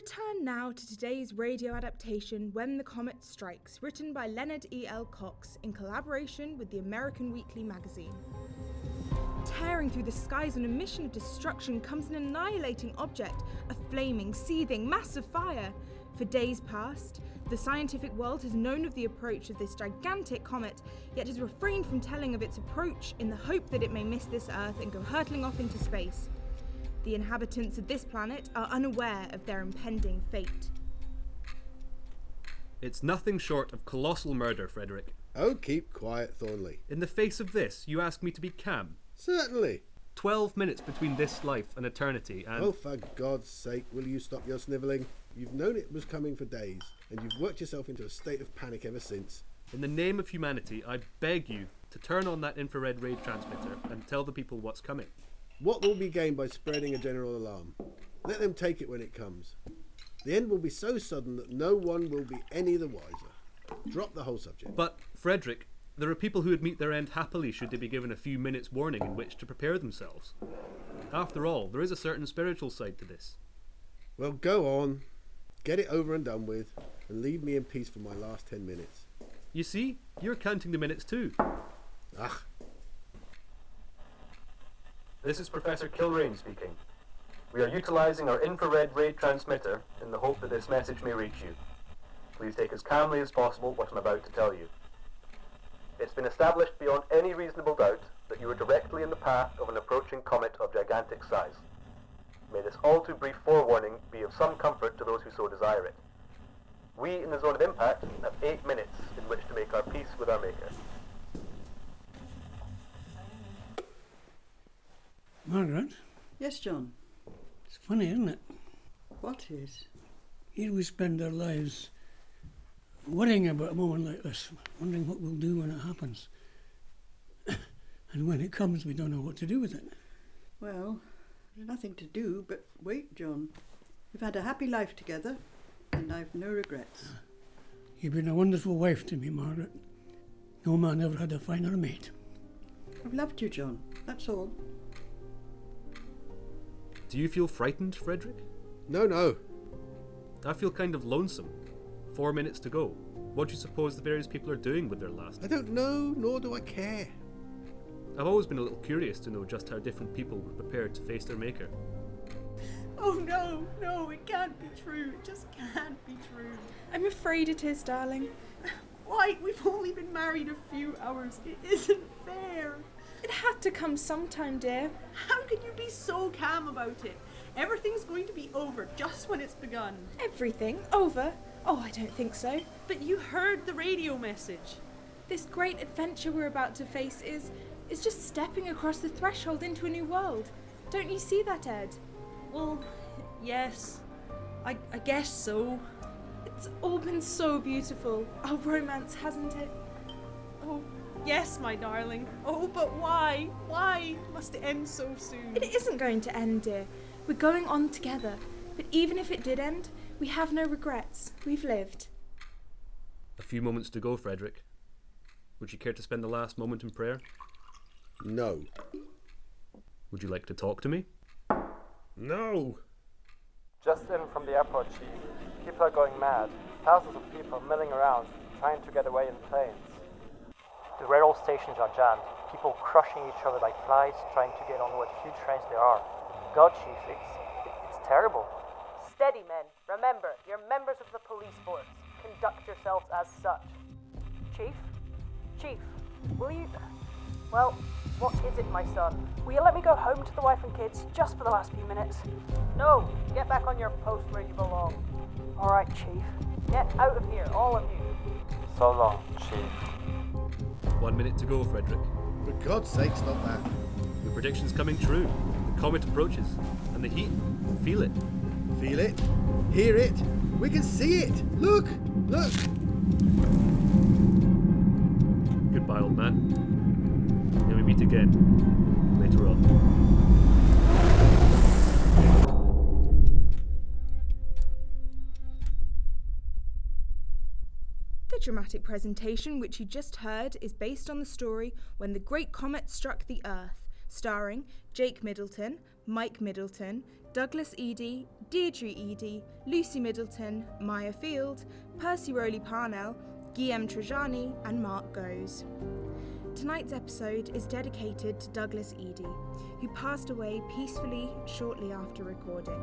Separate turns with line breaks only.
return now to today's radio adaptation, When the Comet Strikes, written by Leanord E. Cox in collaboration with the American Weekly magazine. Tearing through the skies on a mission of destruction comes an annihilating object, a flaming, seething mass of fire. For days past, the scientific world has known of the approach of this gigantic comet, yet has refrained from telling of its approach in the hope that it may miss this Earth and go hurtling off into space. The inhabitants of this planet are unaware of their impending fate.
It's nothing short of colossal murder, Frederick.
Oh, keep quiet, Thornley.
In the face of this, you ask me to be calm.
Certainly.
12 minutes between this life and eternity, and...
Oh, for God's sake, will you stop your snivelling? You've known it was coming for days, and you've worked yourself into a state of panic ever since.
In the name of humanity, I beg you to turn on that infrared ray transmitter and tell the people what's coming.
What will be gained by spreading a general alarm? Let them take it when it comes. The end will be so sudden that no one will be any the wiser. Drop the whole subject.
But, Frederick, there are people who would meet their end happily should they be given a few minutes' warning in which to prepare themselves. After all, there is a certain spiritual side to this.
Well, go on. Get it over and done with, and leave me in peace for my last 10 minutes.
You see, you're counting the minutes too.
Ugh.
This is Professor Kilrain speaking. We are utilising our infrared ray transmitter in the hope that this message may reach you. Please take as calmly as possible what I'm about to tell you. It's been established beyond any reasonable doubt that you are directly in the path of an approaching comet of gigantic size. May this all too brief forewarning be of some comfort to those who so desire it. We in the zone of impact have 8 minutes in which to make our peace with our Maker.
Margaret?
Yes, John.
It's funny, isn't it?
What is?
Here we spend our lives worrying about a moment like this, wondering what we'll do when it happens. And when it comes, we don't know what to do with it.
Well, there's nothing to do but wait, John. We've had a happy life together, and I've no regrets.
You've been a wonderful wife to me, Margaret. No man ever had a finer mate.
I've loved you, John. That's all.
Do you feel frightened, Frederick?
No.
I feel kind of lonesome. 4 minutes to go. What do you suppose the various people are doing with their last?
I don't know, nor do I care.
I've always been a little curious to know just how different people were prepared to face their Maker.
Oh, no, it can't be true. It just can't be true.
I'm afraid it is, darling.
Why? We've only been married a few hours. It isn't fair.
It had to come sometime, dear.
How can you be so calm about it? Everything's going to be over just when it's begun.
Everything? Over? Oh, I don't think so.
But you heard the radio message.
This great adventure we're about to face is just stepping across the threshold into a new world. Don't you see that, Ed?
Well, yes. I guess so.
It's all been so beautiful. Our romance, hasn't it?
Oh, yes, my darling. Oh, but why? Why must it end so soon?
It isn't going to end, dear. We're going on together. But even if it did end, we have no regrets. We've lived.
A few moments to go, Frederick. Would you care to spend the last moment in prayer?
No.
Would you like to talk to me?
No.
Just in from the airport, Chief. People are going mad. Thousands of people milling around, trying to get away in planes. The railroad stations are jammed. People crushing each other like flies, trying to get on what few trains there are. God, Chief, it's terrible.
Steady, men. Remember, you're members of the police force. Conduct yourselves as such. Chief, will you... Well, what is it, my son? Will you let me go home to the wife and kids just for the last few minutes? No, get back on your post where you belong. All right, Chief. Get out of here, all of you.
So long, Chief.
1 minute to go, Frederick.
For God's sake, stop that.
Your prediction's coming true. The comet approaches, and the heat. Feel it.
Feel it? Hear it? We can see it! Look!
Goodbye, old man. May we meet again later on.
The dramatic presentation which you just heard is based on the story When the Great Comet Struck the Earth, starring Jake Middleton, Mike Middleton, Douglas Eady, Deirdre Eady, Lucy Middleton, Maya Field, Percy Rowley Parnell, Guillaume Trajani, and Mark Goes. Tonight's episode is dedicated to Douglas Eady, who passed away peacefully shortly after recording.